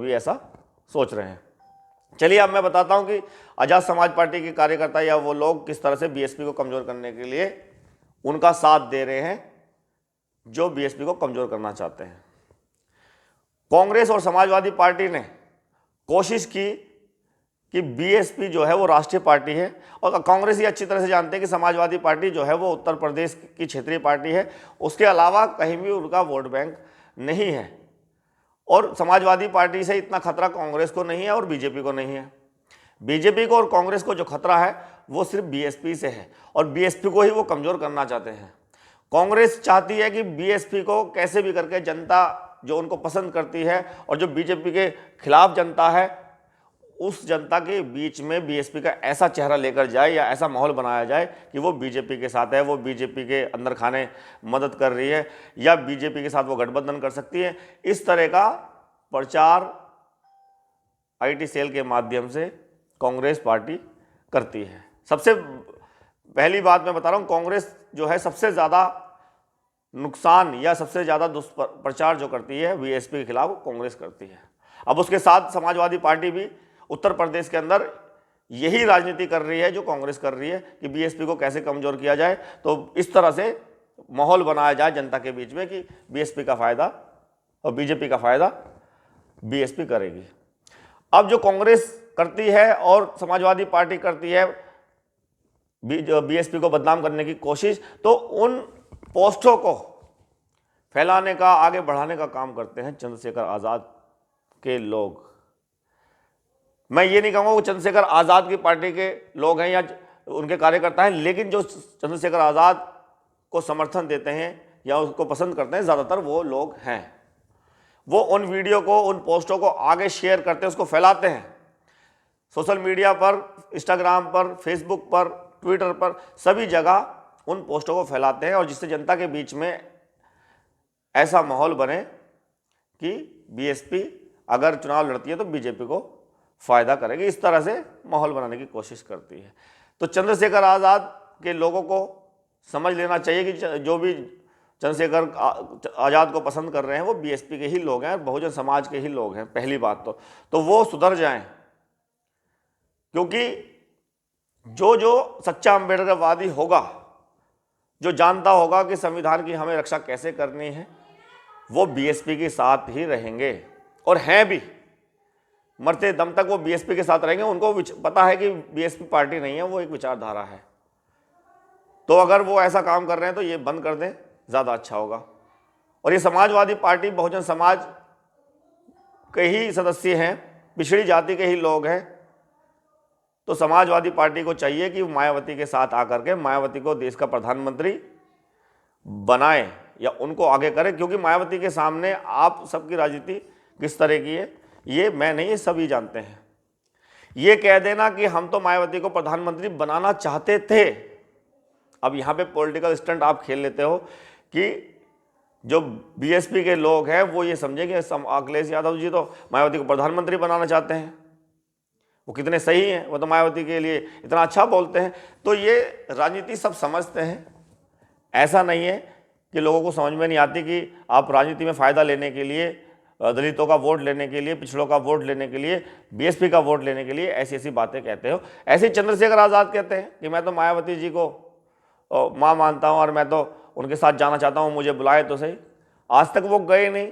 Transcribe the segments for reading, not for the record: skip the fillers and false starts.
भी ऐसा सोच रहे हैं। चलिए अब मैं बताता हूं कि आज़ाद समाज पार्टी के कार्यकर्ता या वो लोग किस तरह से बीएसपी को कमज़ोर करने के लिए उनका साथ दे रहे हैं, जो बीएसपी को कमज़ोर करना चाहते हैं। कांग्रेस और समाजवादी पार्टी ने कोशिश की कि बीएसपी जो है वो राष्ट्रीय पार्टी है, और कांग्रेस ये अच्छी तरह से जानते हैं कि समाजवादी पार्टी जो है वो उत्तर प्रदेश की क्षेत्रीय पार्टी है, उसके अलावा कहीं भी उनका वोट बैंक नहीं है। और समाजवादी पार्टी से इतना खतरा कांग्रेस को नहीं है और बीजेपी को नहीं है। बीजेपी को और कांग्रेस को जो खतरा है वो सिर्फ बीएसपी से है, और बीएसपी को ही वो कमज़ोर करना चाहते हैं। कांग्रेस चाहती है कि बीएसपी को कैसे भी करके जनता जो उनको पसंद करती है और जो बीजेपी के खिलाफ जनता है, उस जनता के बीच में बीएसपी का ऐसा चेहरा लेकर जाए या ऐसा माहौल बनाया जाए कि वो बीजेपी के साथ है, वो बीजेपी के अंदर खाने मदद कर रही है या बीजेपी के साथ वो गठबंधन कर सकती है। इस तरह का प्रचार आईटी सेल के माध्यम से कांग्रेस पार्टी करती है। सबसे पहली बात मैं बता रहा हूँ, कांग्रेस जो है सबसे ज़्यादा नुकसान या सबसे ज़्यादा दुष्प्रचार जो करती है बीएसपी के खिलाफ, कांग्रेस करती है। अब उसके साथ समाजवादी पार्टी भी उत्तर प्रदेश के अंदर यही राजनीति कर रही है जो कांग्रेस कर रही है कि बीएसपी को कैसे कमज़ोर किया जाए। तो इस तरह से माहौल बनाया जाए जनता के बीच में कि बीएसपी का फ़ायदा और बीजेपी का फ़ायदा बीएसपी करेगी। अब जो कांग्रेस करती है और समाजवादी पार्टी करती है बीएसपी को बदनाम करने की कोशिश, तो उन पोस्टों को फैलाने का, आगे बढ़ाने का काम करते हैं चंद्रशेखर आज़ाद के लोग। मैं ये नहीं कहूँगा वो चंद्रशेखर आज़ाद की पार्टी के लोग हैं या उनके कार्यकर्ता हैं, लेकिन जो चंद्रशेखर आज़ाद को समर्थन देते हैं या उसको पसंद करते हैं, ज़्यादातर वो लोग हैं। वो उन वीडियो को, उन पोस्टों को आगे शेयर करते हैं, उसको फैलाते हैं सोशल मीडिया पर, इंस्टाग्राम पर, फेसबुक पर, ट्विटर पर, सभी जगह उन पोस्टों को फैलाते हैं, और जिससे जनता के बीच में ऐसा माहौल बने कि बीएसपी अगर चुनाव लड़ती है तो बीजेपी को फ़ायदा करेगी। इस तरह से माहौल बनाने की कोशिश करती है। तो चंद्रशेखर आज़ाद के लोगों को समझ लेना चाहिए कि जो भी चंद्रशेखर आज़ाद को पसंद कर रहे हैं वो बीएसपी के ही लोग हैं, बहुजन समाज के ही लोग हैं। पहली बात तो वो सुधर जाएं, क्योंकि जो सच्चा अम्बेडकरवादी होगा, जो जानता होगा कि संविधान की हमें रक्षा कैसे करनी है, वो बीएसपी के साथ ही रहेंगे और हैं भी। मरते दम तक वो बीएसपी के साथ रहेंगे। उनको पता है कि बीएसपी पार्टी नहीं है, वो एक विचारधारा है। तो अगर वो ऐसा काम कर रहे हैं तो ये बंद कर दें, ज़्यादा अच्छा होगा। और ये समाजवादी पार्टी बहुजन समाज के ही सदस्य हैं, पिछड़ी जाति के ही लोग हैं। तो समाजवादी पार्टी को चाहिए कि मायावती के साथ आकर के मायावती को देश का प्रधानमंत्री बनाए या उनको आगे करे, क्योंकि मायावती के सामने आप सबकी राजनीति किस तरह की है ये मैं नहीं, ये सभी जानते हैं। ये कह देना कि हम तो मायावती को प्रधानमंत्री बनाना चाहते थे, अब यहाँ पे पॉलिटिकल स्टंट आप खेल लेते हो कि जो बीएसपी के लोग हैं वो ये समझे कि अखिलेश यादव जी तो मायावती को प्रधानमंत्री बनाना चाहते हैं, वो कितने सही हैं, वो तो मायावती के लिए इतना अच्छा बोलते हैं। तो ये राजनीति सब समझते हैं। ऐसा नहीं है कि लोगों को समझ में नहीं आती कि आप राजनीति में फ़ायदा लेने के लिए, दलितों का वोट लेने के लिए, पिछड़ों का वोट लेने के लिए, बीएसपी का वोट लेने के लिए ऐसी ऐसी बातें कहते हो। ऐसे ही चंद्रशेखर आज़ाद कहते हैं कि मैं तो मायावती जी को माँ मानता हूँ और मैं तो उनके साथ जाना चाहता हूँ, मुझे बुलाए तो सही। आज तक वो गए नहीं,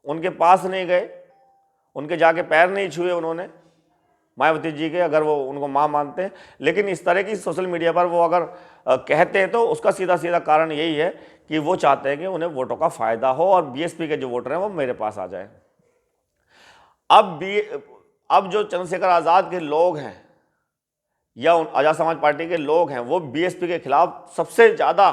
उनके पास नहीं गए, उनके जाके पैर नहीं छुए उन्होंने मायावती जी के, अगर वो उनको माँ मानते हैं। लेकिन इस तरह की सोशल मीडिया पर वो अगर कहते हैं तो उसका सीधा सीधा कारण यही है कि वो चाहते हैं कि उन्हें वोटों का फ़ायदा हो और बीएसपी के जो वोटर हैं वो मेरे पास आ जाए। अब जो चंद्रशेखर आज़ाद के लोग हैं या आज़ाद समाज पार्टी के लोग हैं वो बीएसपी के खिलाफ सबसे ज़्यादा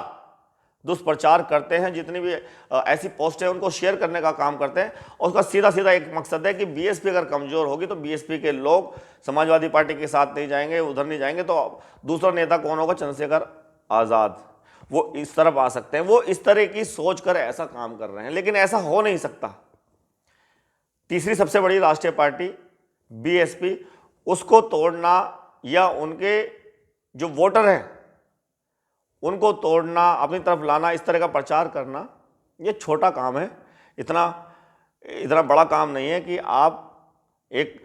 दुष्प्रचार करते हैं। जितनी भी ऐसी पोस्ट है उनको शेयर करने का काम करते हैं, और उसका सीधा सीधा एक मकसद है कि बीएसपी अगर कमज़ोर होगी तो बीएसपी के लोग समाजवादी पार्टी के साथ नहीं जाएंगे, उधर नहीं जाएंगे, तो दूसरा नेता कौन होगा? चंद्रशेखर आज़ाद। वो इस तरफ आ सकते हैं। वो इस तरह की सोच कर ऐसा काम कर रहे हैं, लेकिन ऐसा हो नहीं सकता। तीसरी सबसे बड़ी राष्ट्रीय पार्टी बीएसपी, उसको तोड़ना या उनके जो वोटर हैं उनको तोड़ना, अपनी तरफ लाना, इस तरह का प्रचार करना, ये छोटा काम है। इतना बड़ा काम नहीं है कि आप एक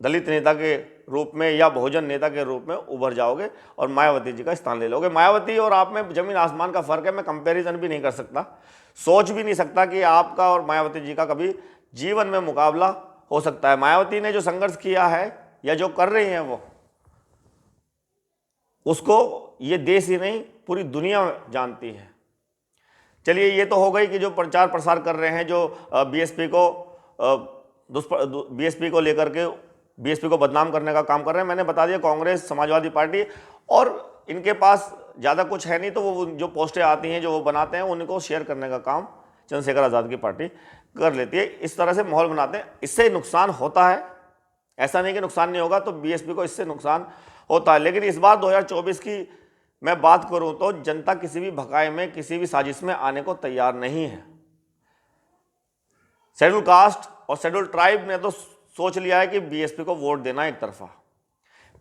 दलित नेता के रूप में या बहुजन नेता के रूप में उभर जाओगे और मायावती जी का स्थान ले लोगे। मायावती और आप में जमीन आसमान का फर्क है, मैं कंपैरिजन भी नहीं कर सकता, सोच भी नहीं सकता कि आपका और मायावती जी का कभी जीवन में मुकाबला हो सकता है। मायावती ने जो संघर्ष किया है या जो कर रही हैं वो, उसको ये देश ही नहीं पूरी दुनिया जानती है। चलिए, ये तो हो गई कि जो प्रचार प्रसार कर रहे हैं, जो बीएसपी को लेकर के बीएसपी को बदनाम करने का काम कर रहे हैं। मैंने बता दिया कांग्रेस, समाजवादी पार्टी, और इनके पास ज़्यादा कुछ है नहीं, तो वो जो पोस्टें आती हैं जो वो बनाते हैं उनको शेयर करने का काम चंद्रशेखर आज़ाद की पार्टी कर लेती है। इस तरह से माहौल बनाते हैं, इससे नुकसान होता है, ऐसा नहीं कि नुकसान नहीं होगा, तो बीएसपी को इससे नुकसान होता है। लेकिन इस बार 2024 की मैं बात करूं तो जनता किसी भी भकाए में, किसी भी साजिश में आने को तैयार नहीं है। शेड्यूल कास्ट और शेड्यूल ट्राइब ने तो सोच लिया है कि बीएसपी को वोट देना एक तरफा।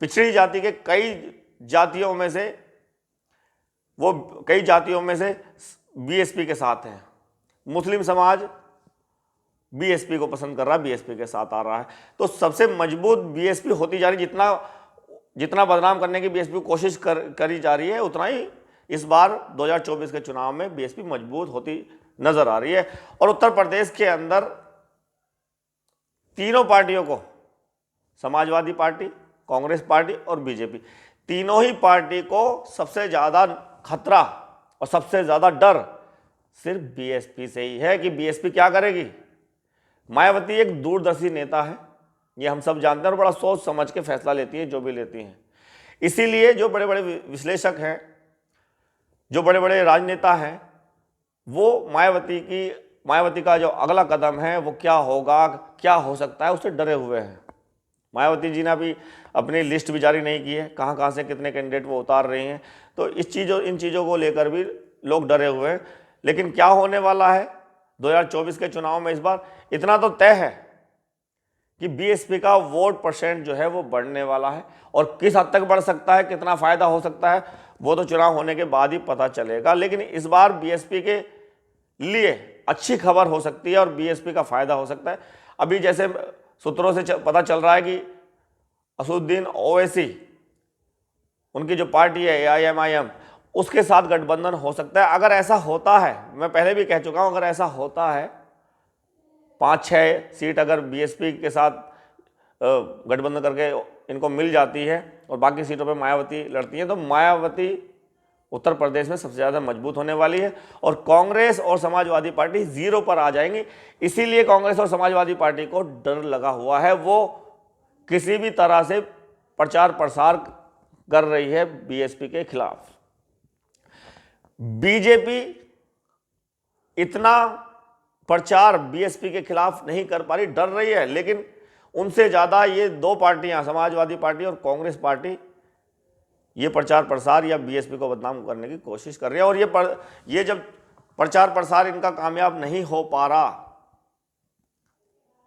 पिछड़ी जाति के कई जातियों में से बीएसपी के साथ हैं। मुस्लिम समाज बीएसपी को पसंद कर रहा है, बीएसपी के साथ आ रहा है। तो सबसे मजबूत बीएसपी होती जा रही, जितना बदनाम करने की बीएसपी कोशिश करी जा रही है, उतना ही इस बार 2024 के चुनाव में बीएसपी मजबूत होती नजर आ रही है। और उत्तर प्रदेश के अंदर तीनों पार्टियों को, समाजवादी पार्टी, कांग्रेस पार्टी और बीजेपी, तीनों ही पार्टी को सबसे ज़्यादा खतरा और सबसे ज़्यादा डर सिर्फ बीएसपी से ही है कि बीएसपी क्या करेगी। मायावती एक दूरदर्शी नेता है, ये हम सब जानते हैं, और बड़ा सोच समझ के फैसला लेती है जो भी लेती हैं। इसीलिए जो बड़े बड़े विश्लेषक हैं, जो बड़े बड़े राजनेता हैं, वो मायावती का जो अगला कदम है वो क्या होगा, क्या हो सकता है, उससे डरे हुए हैं। मायावती जी ने अभी अपनी लिस्ट भी जारी नहीं की है, कहाँ कहाँ से कितने कैंडिडेट वो उतार रही हैं, तो इन चीज़ों को लेकर भी लोग डरे हुए हैं। लेकिन क्या होने वाला है 2024 के चुनाव में, इस बार इतना तो तय है कि बीएसपी का वोट परसेंट जो है वो बढ़ने वाला है, और किस हद तक बढ़ सकता है, कितना फायदा हो सकता है, वो तो चुनाव होने के बाद ही पता चलेगा। लेकिन इस बार बीएसपी के लिए अच्छी खबर हो सकती है और बीएसपी का फायदा हो सकता है। अभी जैसे सूत्रों से पता चल रहा है कि असदुद्दीन ओवैसी, उनकी जो पार्टी है AIMIM, उसके साथ गठबंधन हो सकता है। अगर ऐसा होता है, मैं पहले भी कह चुका हूं, अगर ऐसा होता है, 5-6 सीट अगर बीएसपी के साथ गठबंधन करके इनको मिल जाती है और बाकी सीटों पे मायावती लड़ती है, तो मायावती उत्तर प्रदेश में सबसे ज़्यादा मजबूत होने वाली है और कांग्रेस और समाजवादी पार्टी 0 पर आ जाएंगी। इसीलिए कांग्रेस और समाजवादी पार्टी को डर लगा हुआ है, वो किसी भी तरह से प्रचार प्रसार कर रही है बीएसपी के खिलाफ। बीजेपी इतना प्रचार बीएसपी के खिलाफ नहीं कर पा रही, डर रही है, लेकिन उनसे ज़्यादा ये 2 पार्टियां, समाजवादी पार्टी और कांग्रेस पार्टी, ये प्रचार प्रसार या बीएसपी को बदनाम करने की कोशिश कर रही है। और ये जब प्रचार प्रसार इनका कामयाब नहीं हो पा रहा,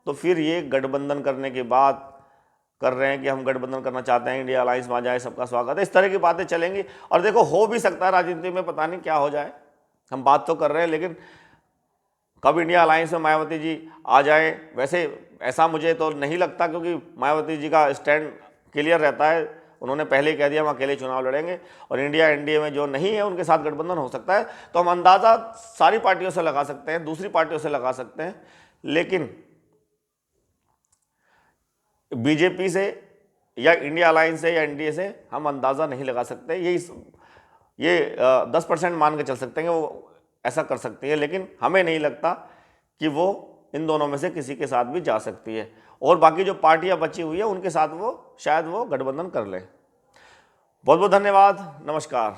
तो फिर ये गठबंधन करने की बात कर रहे हैं कि हम गठबंधन करना चाहते हैं, इंडिया अलायंस में आ जाए, सबका स्वागत है, इस तरह की बातें चलेंगी। और देखो, हो भी सकता है राजनीति में, पता नहीं क्या हो जाए, हम बात तो कर रहे हैं, लेकिन कब इंडिया अलायंस में मायावती जी आ जाए, वैसे ऐसा मुझे तो नहीं लगता, क्योंकि मायावती जी का स्टैंड क्लियर रहता है, उन्होंने पहले ही कह दिया हम अकेले चुनाव लड़ेंगे, और इंडिया एनडीए में जो नहीं है उनके साथ गठबंधन हो सकता है। तो हम अंदाज़ा सारी पार्टियों से लगा सकते हैं, दूसरी पार्टियों से लगा सकते हैं, लेकिन बीजेपी से या इंडिया अलायंस से या एनडीए से हम अंदाज़ा नहीं लगा सकते। ये 10% मान के चल सकते हैं कि वो ऐसा कर सकती है, लेकिन हमें नहीं लगता कि वो इन दोनों में से किसी के साथ भी जा सकती है, और बाकी जो पार्टियां बची हुई है उनके साथ वो शायद वो गठबंधन कर ले। बहुत बहुत धन्यवाद, नमस्कार।